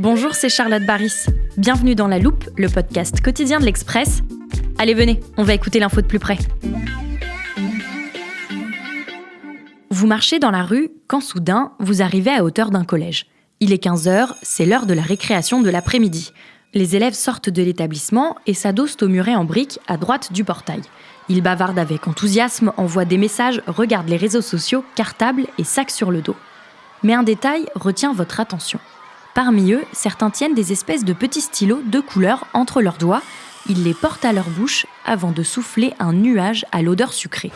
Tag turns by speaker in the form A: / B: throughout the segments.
A: Bonjour, c'est Charlotte Baris. Bienvenue dans La Loupe, le podcast quotidien de l'Express. Allez, venez, on va écouter l'info de plus près. Vous marchez dans la rue quand soudain, vous arrivez à hauteur d'un collège. Il est 15h, c'est l'heure de la récréation de l'après-midi. Les élèves sortent de l'établissement et s'adossent au muret en briques à droite du portail. Ils bavardent avec enthousiasme, envoient des messages, regardent les réseaux sociaux, cartables et sacs sur le dos. Mais un détail retient votre attention. Parmi eux, certains tiennent des espèces de petits stylos de couleur entre leurs doigts. Ils les portent à leur bouche avant de souffler un nuage à l'odeur sucrée.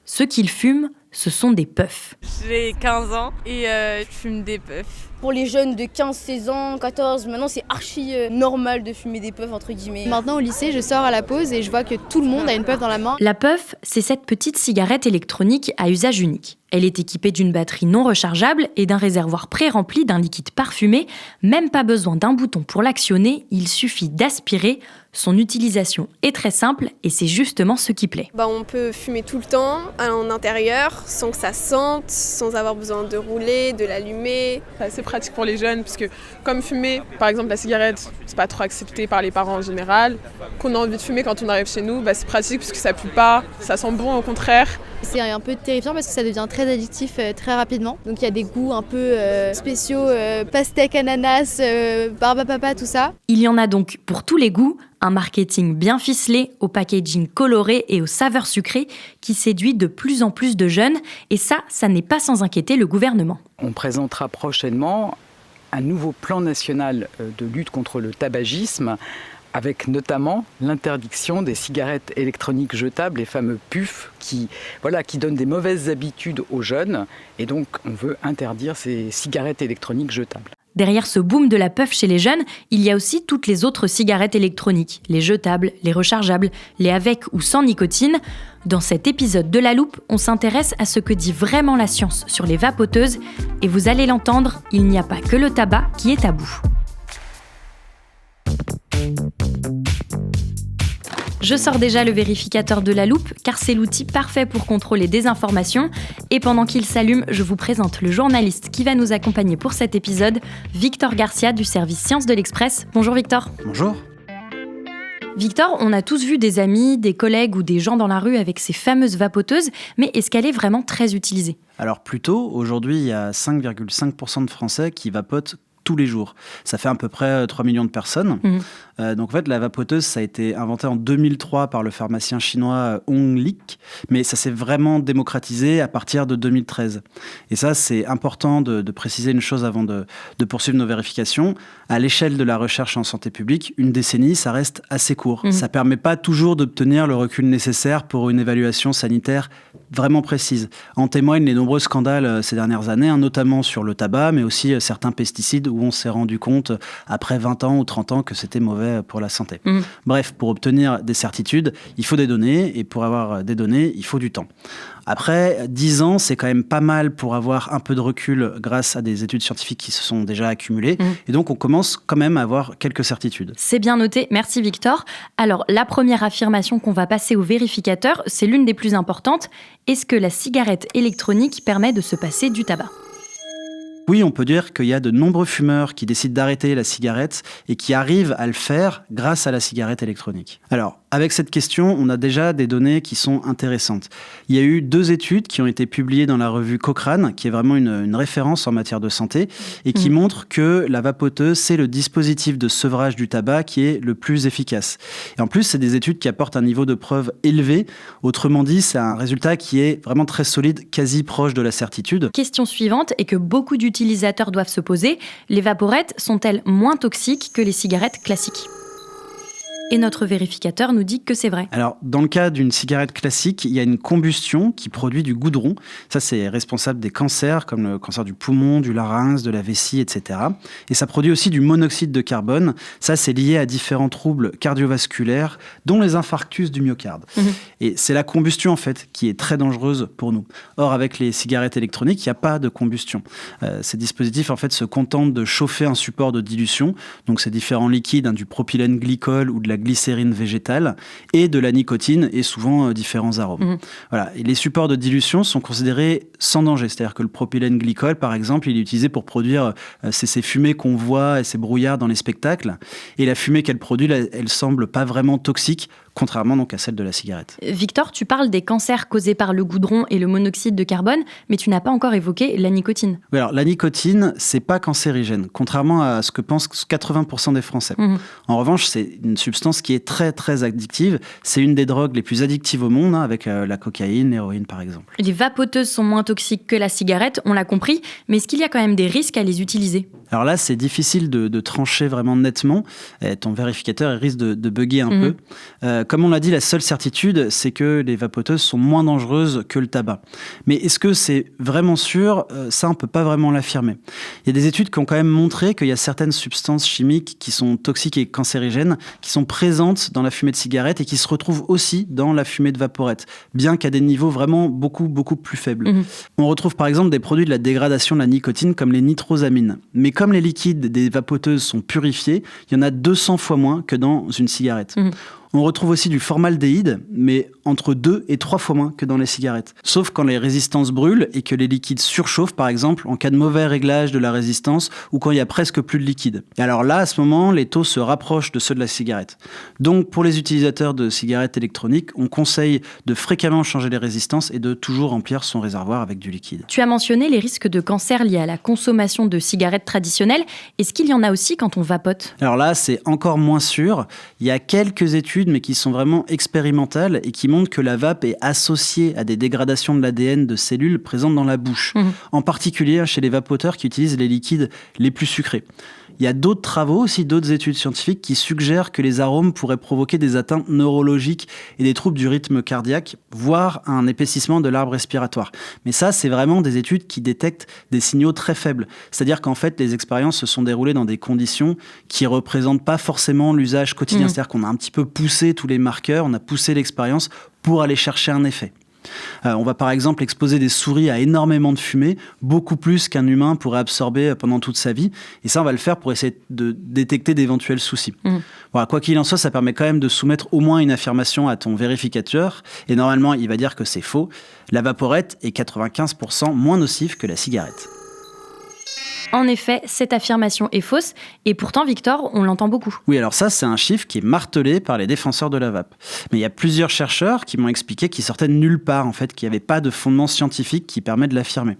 A: Ce qu'ils fument, ce sont des puffs.
B: J'ai 15 ans et je fume des puffs.
C: Pour les jeunes de 15, 16 ans, 14, maintenant c'est archi normal de fumer des puffs entre guillemets.
D: Maintenant au lycée, je sors à la pause et je vois que tout le monde a une puff dans la main.
A: La puff, c'est cette petite cigarette électronique à usage unique. Elle est équipée d'une batterie non rechargeable et d'un réservoir pré-rempli d'un liquide parfumé. Même pas besoin d'un bouton pour l'actionner, il suffit d'aspirer. Son utilisation est très simple et c'est justement ce qui plaît.
B: On peut fumer tout le temps, en intérieur, sans que ça sente, sans avoir besoin de rouler, de l'allumer.
E: C'est assez pratique pour les jeunes, parce que comme fumer, par exemple la cigarette, c'est pas trop accepté par les parents en général. Qu'on a envie de fumer quand on arrive chez nous, c'est pratique parce que ça pue pas, ça sent bon au contraire.
D: C'est un peu terrifiant parce que ça devient très addictif très rapidement. Donc il y a des goûts un peu spéciaux, pastèque, ananas, barbe à papa, tout ça.
A: Il y en a donc pour tous les goûts, un marketing bien ficelé, au packaging coloré et aux saveurs sucrées qui séduit de plus en plus de jeunes. Et ça n'est pas sans inquiéter le gouvernement.
F: On présentera prochainement un nouveau plan national de lutte contre le tabagisme, avec notamment l'interdiction des cigarettes électroniques jetables, les fameux puffs, qui donnent des mauvaises habitudes aux jeunes. Et donc, on veut interdire ces cigarettes électroniques jetables.
A: Derrière ce boom de la puff chez les jeunes, il y a aussi toutes les autres cigarettes électroniques, les jetables, les rechargeables, les avec ou sans nicotine. Dans cet épisode de La Loupe, on s'intéresse à ce que dit vraiment la science sur les vapoteuses. Et vous allez l'entendre, il n'y a pas que le tabac qui est tabou. Je sors déjà le vérificateur de La Loupe, car c'est l'outil parfait pour contrôler des informations. Et pendant qu'il s'allume, je vous présente le journaliste qui va nous accompagner pour cet épisode, Victor Garcia du service Sciences de l'Express. Bonjour Victor.
G: Bonjour.
A: Victor, on a tous vu des amis, des collègues ou des gens dans la rue avec ces fameuses vapoteuses, mais est-ce qu'elle est vraiment très utilisée ?
G: Alors plutôt, aujourd'hui, il y a 5,5% de Français qui vapotent tous les jours. Ça fait à peu près 3 millions de personnes. Donc en fait, la vapoteuse, ça a été inventé en 2003 par le pharmacien chinois Hong Lik, mais ça s'est vraiment démocratisé à partir de 2013. Et ça, c'est important de préciser une chose avant de poursuivre nos vérifications. À l'échelle de la recherche en santé publique, une décennie, ça reste assez court. Ça permet pas toujours d'obtenir le recul nécessaire pour une évaluation sanitaire vraiment précise. En témoignent les nombreux scandales ces dernières années, notamment sur le tabac, mais aussi certains pesticides où on s'est rendu compte après 20 ans ou 30 ans que c'était mauvais pour la santé. Bref, pour obtenir des certitudes, il faut des données, et pour avoir des données, il faut du temps. Après, 10 ans, c'est quand même pas mal pour avoir un peu de recul grâce à des études scientifiques qui se sont déjà accumulées. Et donc, on commence quand même à avoir quelques certitudes.
A: C'est bien noté, merci Victor. Alors, la première affirmation qu'on va passer au vérificateur, c'est l'une des plus importantes. Est-ce que la cigarette électronique permet de se passer du tabac ?
G: Oui, on peut dire qu'il y a de nombreux fumeurs qui décident d'arrêter la cigarette et qui arrivent à le faire grâce à la cigarette électronique. Alors, avec cette question, on a déjà des données qui sont intéressantes. Il y a eu 2 études qui ont été publiées dans la revue Cochrane, qui est vraiment une référence en matière de santé, et qui montrent que la vapoteuse, c'est le dispositif de sevrage du tabac qui est le plus efficace. Et en plus, c'est des études qui apportent un niveau de preuve élevé. Autrement dit, c'est un résultat qui est vraiment très solide, quasi proche de la certitude.
A: Question suivante, et que beaucoup d'utilisateurs doivent se poser, les vaporettes sont-elles moins toxiques que les cigarettes classiques ? Et notre vérificateur nous dit que c'est vrai.
G: Alors, dans le cas d'une cigarette classique, il y a une combustion qui produit du goudron. Ça, c'est responsable des cancers, comme le cancer du poumon, du larynx, de la vessie, etc. Et ça produit aussi du monoxyde de carbone. Ça, c'est lié à différents troubles cardiovasculaires, dont les infarctus du myocarde. Et c'est la combustion, en fait, qui est très dangereuse pour nous. Or, avec les cigarettes électroniques, il n'y a pas de combustion. Ces dispositifs, en fait, se contentent de chauffer un support de dilution. Donc, c'est différents liquides, du propylène glycol ou de la la glycérine végétale et de la nicotine et souvent différents arômes. Voilà. Et les supports de dilution sont considérés sans danger, c'est-à-dire que le propylène glycol, par exemple, il est utilisé pour produire ces fumées qu'on voit et ces brouillards dans les spectacles. Et la fumée qu'elle produit, elle semble pas vraiment toxique, contrairement donc à celle de la cigarette.
A: Victor, tu parles des cancers causés par le goudron et le monoxyde de carbone, mais tu n'as pas encore évoqué la nicotine.
G: Oui, alors la nicotine, c'est pas cancérigène, contrairement à ce que pensent 80% des Français. En revanche, c'est une substance qui est très très addictive. C'est une des drogues les plus addictives au monde, avec la cocaïne, l'héroïne par exemple.
A: Les vapoteuses sont moins toxiques que la cigarette, on l'a compris, mais est-ce qu'il y a quand même des risques à les utiliser ?
G: Alors là, c'est difficile de trancher vraiment nettement. Ton vérificateur il risque de bugger un peu. Comme on l'a dit, la seule certitude, c'est que les vapoteuses sont moins dangereuses que le tabac. Mais est-ce que c'est vraiment sûr ? Ça, on ne peut pas vraiment l'affirmer. Il y a des études qui ont quand même montré qu'il y a certaines substances chimiques qui sont toxiques et cancérigènes, qui sont présentes dans la fumée de cigarette et qui se retrouvent aussi dans la fumée de vaporette, bien qu'à des niveaux vraiment beaucoup plus faibles. On retrouve par exemple des produits de la dégradation de la nicotine comme les nitrosamines. Mais comme les liquides des vapoteuses sont purifiés, il y en a 200 fois moins que dans une cigarette. On retrouve aussi du formaldéhyde, mais entre 2 et 3 fois moins que dans les cigarettes. Sauf quand les résistances brûlent et que les liquides surchauffent, par exemple, en cas de mauvais réglage de la résistance ou quand il y a presque plus de liquide. Et alors là, à ce moment, les taux se rapprochent de ceux de la cigarette. Donc, pour les utilisateurs de cigarettes électroniques, on conseille de fréquemment changer les résistances et de toujours remplir son réservoir avec du liquide.
A: Tu as mentionné les risques de cancer liés à la consommation de cigarettes traditionnelles. Est-ce qu'il y en a aussi quand on vapote ?
G: Alors là, c'est encore moins sûr. Il y a quelques études, mais qui sont vraiment expérimentales et qui montrent que la vape est associée à des dégradations de l'ADN de cellules présentes dans la bouche, en particulier chez les vapoteurs qui utilisent les liquides les plus sucrés. Il y a d'autres travaux, aussi d'autres études scientifiques qui suggèrent que les arômes pourraient provoquer des atteintes neurologiques et des troubles du rythme cardiaque, voire un épaississement de l'arbre respiratoire. Mais ça, c'est vraiment des études qui détectent des signaux très faibles. C'est-à-dire qu'en fait, les expériences se sont déroulées dans des conditions qui ne représentent pas forcément l'usage quotidien. C'est-à-dire qu'on a un petit peu poussé tous les marqueurs, on a poussé l'expérience pour aller chercher un effet. On va par exemple exposer des souris à énormément de fumée, beaucoup plus qu'un humain pourrait absorber pendant toute sa vie. Et ça, on va le faire pour essayer de détecter d'éventuels soucis. Voilà, quoi qu'il en soit, ça permet quand même de soumettre au moins une affirmation à ton vérificateur. Et normalement, il va dire que c'est faux. La vaporette est 95% moins nocive que la cigarette.
A: En effet, cette affirmation est fausse, et pourtant, Victor, on l'entend beaucoup.
G: Oui, alors ça, c'est un chiffre qui est martelé par les défenseurs de la vape. Mais il y a plusieurs chercheurs qui m'ont expliqué qu'il sortait de nulle part, en fait, qu'il n'y avait pas de fondement scientifique qui permet de l'affirmer.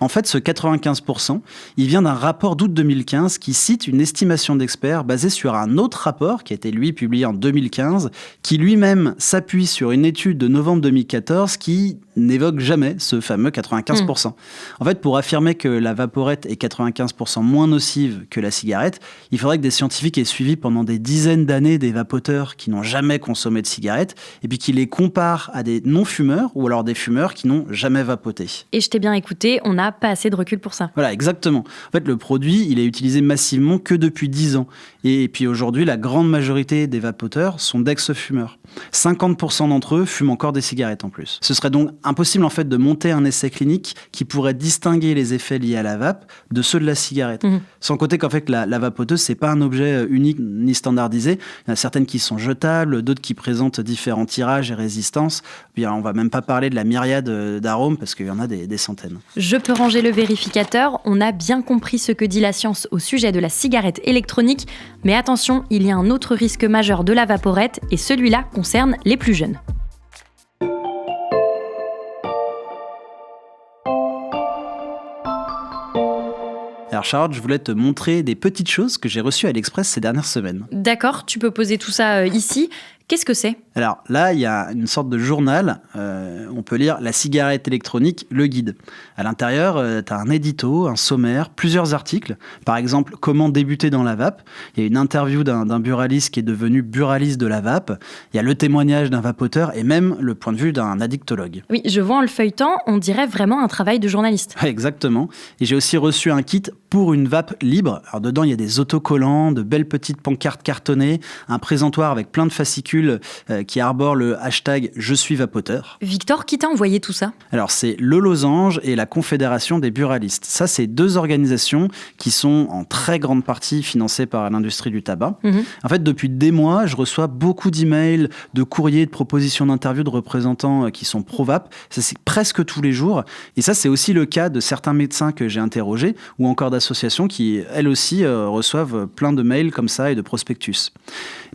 G: En fait, ce 95%, il vient d'un rapport d'août 2015 qui cite une estimation d'experts basée sur un autre rapport qui a été, lui, publié en 2015, qui lui-même s'appuie sur une étude de novembre 2014 qui n'évoque jamais ce fameux 95%. En fait, pour affirmer que la vaporette est 95% moins nocive que la cigarette, il faudrait que des scientifiques aient suivi pendant des dizaines d'années des vapoteurs qui n'ont jamais consommé de cigarettes et puis qu'ils les comparent à des non-fumeurs ou alors des fumeurs qui n'ont jamais vapoté.
A: Et je t'ai bien écouté, on n'a pas assez de recul pour ça.
G: Voilà, exactement. En fait, le produit, il est utilisé massivement que depuis 10 ans. Et puis aujourd'hui, la grande majorité des vapoteurs sont d'ex-fumeurs. 50% d'entre eux fument encore des cigarettes en plus. Ce serait donc impossible en fait de monter un essai clinique qui pourrait distinguer les effets liés à la vape de ceux de la cigarette. Sans compter qu'en fait la vapoteuse, c'est pas un objet unique ni standardisé. Il y en a certaines qui sont jetables, d'autres qui présentent différents tirages et résistances. Puis on va même pas parler de la myriade d'arômes parce qu'il y en a des centaines.
A: Je peux ranger le vérificateur, on a bien compris ce que dit la science au sujet de la cigarette électronique, mais attention, il y a un autre risque majeur de la vaporette et celui-là concerne les plus jeunes.
G: Alors Charlotte, je voulais te montrer des petites choses que j'ai reçues à l'Express ces dernières semaines.
A: D'accord, tu peux poser tout ça ici. Qu'est-ce que c'est ?
G: Alors là, il y a une sorte de journal. On peut lire La cigarette électronique, le guide. À l'intérieur, tu as un édito, un sommaire, plusieurs articles. Par exemple, comment débuter dans la vape. Il y a une interview d'un buraliste qui est devenu buraliste de la vape. Il y a le témoignage d'un vapoteur et même le point de vue d'un addictologue.
A: Oui, je vois en le feuilletant, on dirait vraiment un travail de journaliste.
G: Ouais, exactement. Et j'ai aussi reçu un kit pour une vape libre. Alors dedans, il y a des autocollants, de belles petites pancartes cartonnées, un présentoir avec plein de fascicules qui arbore le hashtag « Je suis vapoteur ».
A: Victor, qui t'a envoyé tout ça ?
G: Alors, c'est le Losange et la Confédération des buralistes. Ça, c'est 2 organisations qui sont en très grande partie financées par l'industrie du tabac. En fait, depuis des mois, je reçois beaucoup d'emails, de courriers, de propositions d'interviews de représentants qui sont pro-vape. Ça, c'est presque tous les jours. Et ça, c'est aussi le cas de certains médecins que j'ai interrogés ou encore d'associations qui, elles aussi, reçoivent plein de mails comme ça et de prospectus.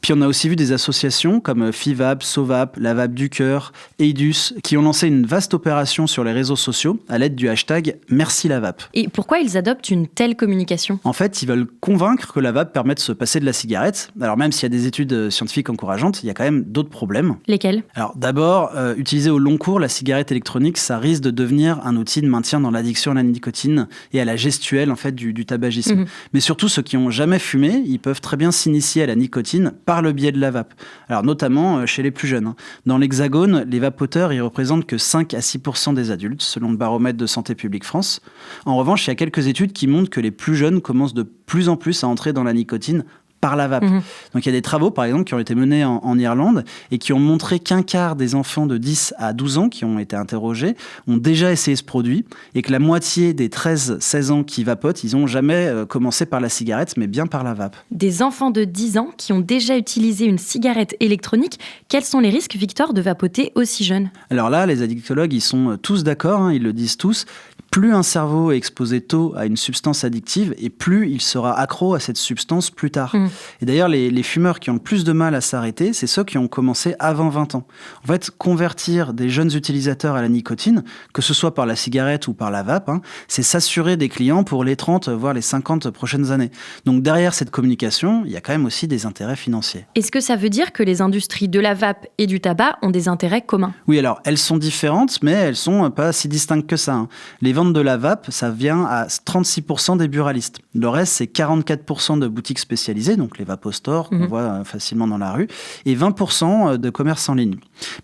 G: Puis on a aussi vu des associations comme FIVAP, SOVAP, la Vape du Cœur, EIDUS, qui ont lancé une vaste opération sur les réseaux sociaux à l'aide du hashtag Merci la Vape.
A: Et pourquoi ils adoptent une telle communication ?
G: En fait, ils veulent convaincre que la vape permet de se passer de la cigarette. Alors même s'il y a des études scientifiques encourageantes, il y a quand même d'autres problèmes.
A: Lesquels ?
G: Alors d'abord, utilisée au long cours, la cigarette électronique, ça risque de devenir un outil de maintien dans l'addiction à la nicotine et à la gestuelle en fait, du tabagisme. Mais surtout, ceux qui n'ont jamais fumé, ils peuvent très bien s'initier à la nicotine par le biais de la vape. Alors notamment chez les plus jeunes. Dans l'Hexagone, les vapoteurs, ils représentent que 5 à 6% des adultes, selon le baromètre de Santé publique France. En revanche, il y a quelques études qui montrent que les plus jeunes commencent de plus en plus à entrer dans la nicotine par la vape. Donc il y a des travaux, par exemple, qui ont été menés en Irlande et qui ont montré qu'un quart des enfants de 10 à 12 ans qui ont été interrogés ont déjà essayé ce produit et que la moitié des 13-16 ans qui vapotent, ils n'ont jamais commencé par la cigarette, mais bien par la vape.
A: Des enfants de 10 ans qui ont déjà utilisé une cigarette électronique, quels sont les risques, Victor, de vapoter aussi jeune ?
G: Alors là, les addictologues, ils sont tous d'accord, ils le disent tous. Plus un cerveau est exposé tôt à une substance addictive et plus il sera accro à cette substance plus tard. Et d'ailleurs, les fumeurs qui ont le plus de mal à s'arrêter, c'est ceux qui ont commencé avant 20 ans. En fait, convertir des jeunes utilisateurs à la nicotine, que ce soit par la cigarette ou par la vape, c'est s'assurer des clients pour les 30, voire les 50 prochaines années. Donc derrière cette communication, il y a quand même aussi des intérêts financiers.
A: Est-ce que ça veut dire que les industries de la vape et du tabac ont des intérêts communs ?
G: Oui, alors elles sont différentes, mais elles sont pas si distinctes que ça. Les ventes de la vape, ça vient à 36% des buralistes. Le reste, c'est 44% de boutiques spécialisées, donc les vapostores qu'on voit facilement dans la rue, et 20% de commerce en ligne.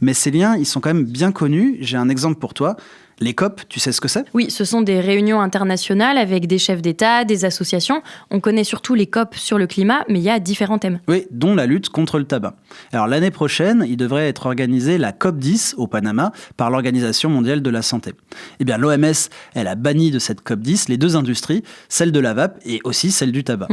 G: Mais ces liens, ils sont quand même bien connus. J'ai un exemple pour toi. Les COP, tu sais ce que c'est ?
A: Oui, ce sont des réunions internationales avec des chefs d'État, des associations. On connaît surtout les COP sur le climat, mais il y a différents thèmes.
G: Oui, dont la lutte contre le tabac. Alors l'année prochaine, il devrait être organisé la COP 10 au Panama par l'Organisation mondiale de la santé. Eh bien, l'OMS, elle a banni de cette COP 10 les 2 industries, celle de la vape et aussi celle du tabac.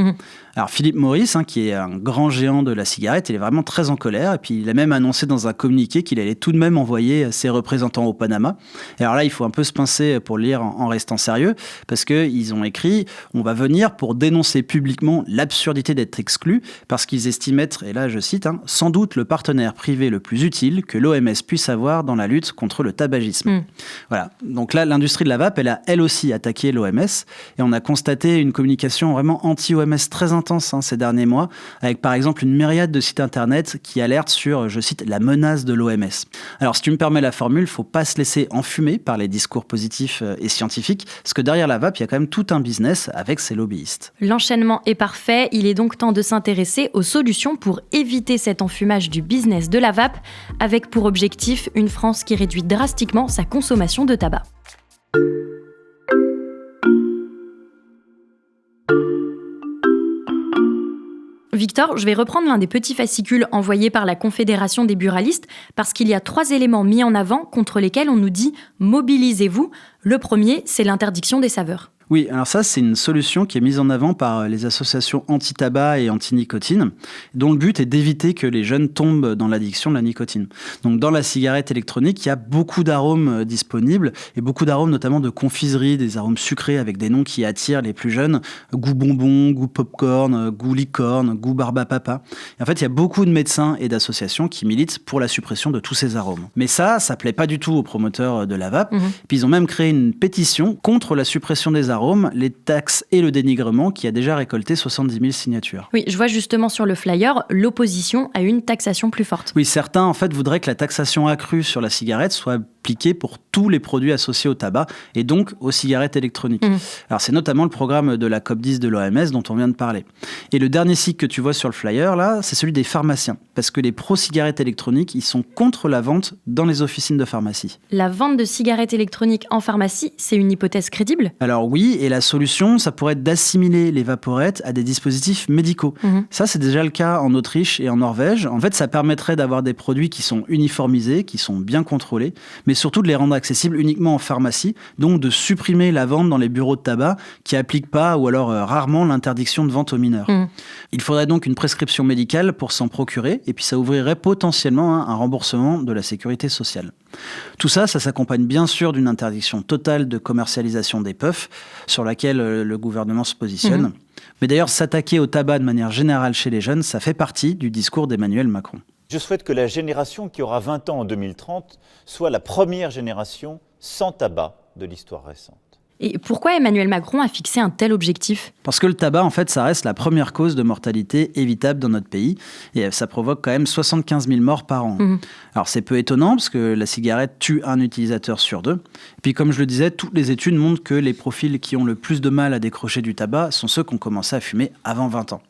G: Alors Philip Morris, qui est un grand géant de la cigarette, il est vraiment très en colère et puis il a même annoncé dans un communiqué qu'il allait tout de même envoyer ses représentants au Panama. Et alors là, il faut un peu se pincer pour le lire en restant sérieux, parce qu'ils ont écrit « On va venir pour dénoncer publiquement l'absurdité d'être exclu, parce qu'ils estiment être, et là je cite, sans doute le partenaire privé le plus utile que l'OMS puisse avoir dans la lutte contre le tabagisme. Voilà. Donc là, l'industrie de la vape, elle a elle aussi attaqué l'OMS, et on a constaté une communication vraiment anti-OMS très intense ces derniers mois, avec par exemple une myriade de sites internet qui alertent sur, je cite, la menace de l'OMS. Alors si tu me permets la formule, il ne faut pas se laisser enfumer par les discours positifs et scientifiques, parce que derrière la vape, il y a quand même tout un business avec ses lobbyistes.
A: L'enchaînement est parfait, il est donc temps de s'intéresser aux solutions pour éviter cet enfumage du business de la vape, avec pour objectif une France qui réduit drastiquement sa consommation de tabac. Victor, je vais reprendre l'un des petits fascicules envoyés par la Confédération des buralistes parce qu'il y a 3 éléments mis en avant contre lesquels on nous dit « mobilisez-vous ». Le premier, c'est l'interdiction des saveurs.
G: Oui, alors ça, c'est une solution qui est mise en avant par les associations anti-tabac et anti-nicotine, dont le but est d'éviter que les jeunes tombent dans l'addiction de la nicotine. Donc, dans la cigarette électronique, il y a beaucoup d'arômes disponibles, et beaucoup d'arômes notamment de confiserie, des arômes sucrés avec des noms qui attirent les plus jeunes, goût bonbon, goût popcorn, goût licorne, goût barbe à papa. Et en fait, il y a beaucoup de médecins et d'associations qui militent pour la suppression de tous ces arômes. Mais ça plaît pas du tout aux promoteurs de la vape. Puis ils ont même créé une pétition contre la suppression des arômes, les taxes et le dénigrement qui a déjà récolté 70 000 signatures.
A: Oui, je vois justement sur le flyer l'opposition à une taxation plus forte.
G: Oui, certains en fait voudraient que la taxation accrue sur la cigarette soit appliquée pour tous les produits associés au tabac et donc aux cigarettes électroniques. Alors c'est notamment le programme de la COP10 de l'OMS dont on vient de parler. Et le dernier cycle que tu vois sur le flyer, là, c'est celui des pharmaciens. Parce que les pro-cigarettes électroniques, ils sont contre la vente dans les officines de pharmacie.
A: La vente de cigarettes électroniques en pharmacie, c'est une hypothèse crédible ?
G: Alors oui, et la solution, ça pourrait être d'assimiler les vaporettes à des dispositifs médicaux. Ça, c'est déjà le cas en Autriche et en Norvège. En fait, ça permettrait d'avoir des produits qui sont uniformisés, qui sont bien contrôlés, mais surtout de les rendre accessibles uniquement en pharmacie, donc de supprimer la vente dans les bureaux de tabac qui n'appliquent pas ou alors rarement l'interdiction de vente aux mineurs. Il faudrait donc une prescription médicale pour s'en procurer, et puis ça ouvrirait potentiellement un remboursement de la sécurité sociale. Tout ça, ça s'accompagne bien sûr d'une interdiction totale de commercialisation des puffs, sur laquelle le gouvernement se positionne. Mais d'ailleurs, s'attaquer au tabac de manière générale chez les jeunes, ça fait partie du discours d'Emmanuel Macron.
H: Je souhaite que la génération qui aura 20 ans en 2030 soit la première génération sans tabac de l'histoire récente.
A: Et pourquoi Emmanuel Macron a fixé un tel objectif ?
G: Parce que le tabac, en fait, ça reste la première cause de mortalité évitable dans notre pays. Et ça provoque quand même 75 000 morts par an. Alors c'est peu étonnant, parce que la cigarette tue un utilisateur sur 2. Et puis comme je le disais, toutes les études montrent que les profils qui ont le plus de mal à décrocher du tabac sont ceux qui ont commencé à fumer avant 20 ans.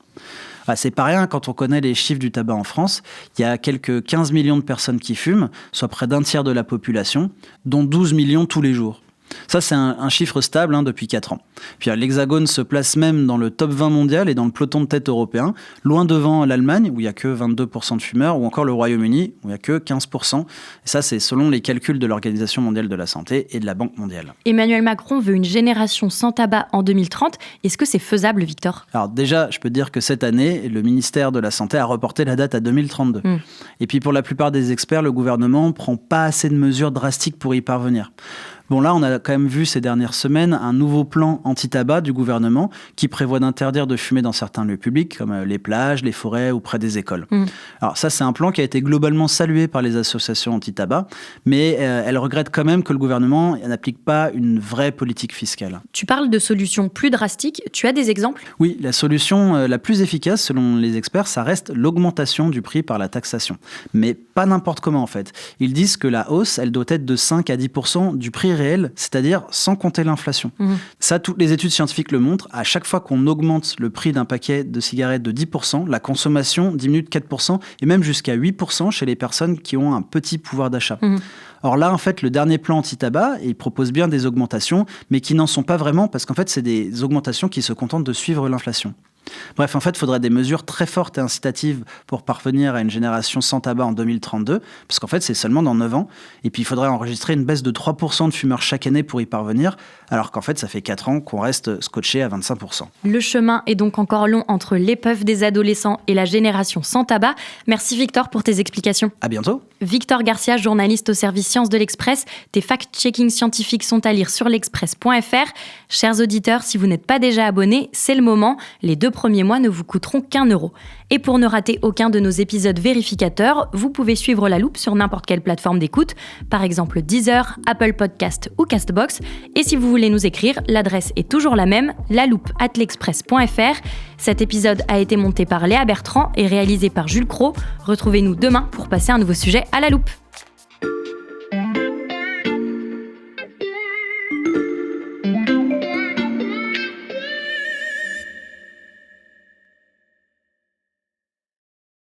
G: C'est pas rien quand on connaît les chiffres du tabac en France. Il y a quelques 15 millions de personnes qui fument, soit près d'un tiers de la population, dont 12 millions tous les jours. Ça, c'est un chiffre stable depuis 4 ans. Puis l'Hexagone se place même dans le top 20 mondial et dans le peloton de tête européen, loin devant l'Allemagne, où il n'y a que 22% de fumeurs, ou encore le Royaume-Uni, où il n'y a que 15%. Et ça, c'est selon les calculs de l'Organisation mondiale de la santé et de la Banque mondiale.
A: Emmanuel Macron veut une génération sans tabac en 2030. Est-ce que c'est faisable, Victor ?
G: Alors déjà, je peux te dire que cette année, le ministère de la Santé a reporté la date à 2032. Et puis pour la plupart des experts, le gouvernement ne prend pas assez de mesures drastiques pour y parvenir. Bon, là, on a quand même vu ces dernières semaines un nouveau plan anti-tabac du gouvernement qui prévoit d'interdire de fumer dans certains lieux publics, comme les plages, les forêts ou près des écoles. Alors ça, c'est un plan qui a été globalement salué par les associations anti-tabac, mais elles regrettent quand même que le gouvernement n'applique pas une vraie politique fiscale.
A: Tu parles de solutions plus drastiques. Tu as des exemples ?
G: Oui, la solution la plus efficace, selon les experts, ça reste l'augmentation du prix par la taxation. Mais pas n'importe comment, en fait. Ils disent que la hausse, elle doit être de 5 à 10% du prix réel, c'est-à-dire sans compter l'inflation. Ça, toutes les études scientifiques le montrent. À chaque fois qu'on augmente le prix d'un paquet de cigarettes de 10%, la consommation diminue de 4% et même jusqu'à 8% chez les personnes qui ont un petit pouvoir d'achat. Or là, en fait, le dernier plan anti-tabac, il propose bien des augmentations, mais qui n'en sont pas vraiment parce qu'en fait, c'est des augmentations qui se contentent de suivre l'inflation. Bref, en fait, il faudrait des mesures très fortes et incitatives pour parvenir à une génération sans tabac en 2032, parce qu'en fait, c'est seulement dans 9 ans. Et puis, il faudrait enregistrer une baisse de 3% de fumeurs chaque année pour y parvenir, alors qu'en fait, ça fait 4 ans qu'on reste scotché à 25%.
A: Le chemin est donc encore long entre les puffs des adolescents et la génération sans tabac. Merci Victor pour tes explications.
G: À bientôt.
A: Victor Garcia, journaliste au service Sciences de l'Express. Tes fact-checking scientifiques sont à lire sur l'express.fr. Chers auditeurs, si vous n'êtes pas déjà abonnés, c'est le moment. Les 2 premiers mois ne vous coûteront qu'1 €. Et pour ne rater aucun de nos épisodes vérificateurs, vous pouvez suivre La Loupe sur n'importe quelle plateforme d'écoute, par exemple Deezer, Apple Podcast ou Castbox. Et si vous voulez nous écrire, l'adresse est toujours la même, laloupe@l'express.fr. Cet épisode a été monté par Léa Bertrand et réalisé par Jules Cros. Retrouvez-nous demain pour passer un nouveau sujet à la loupe.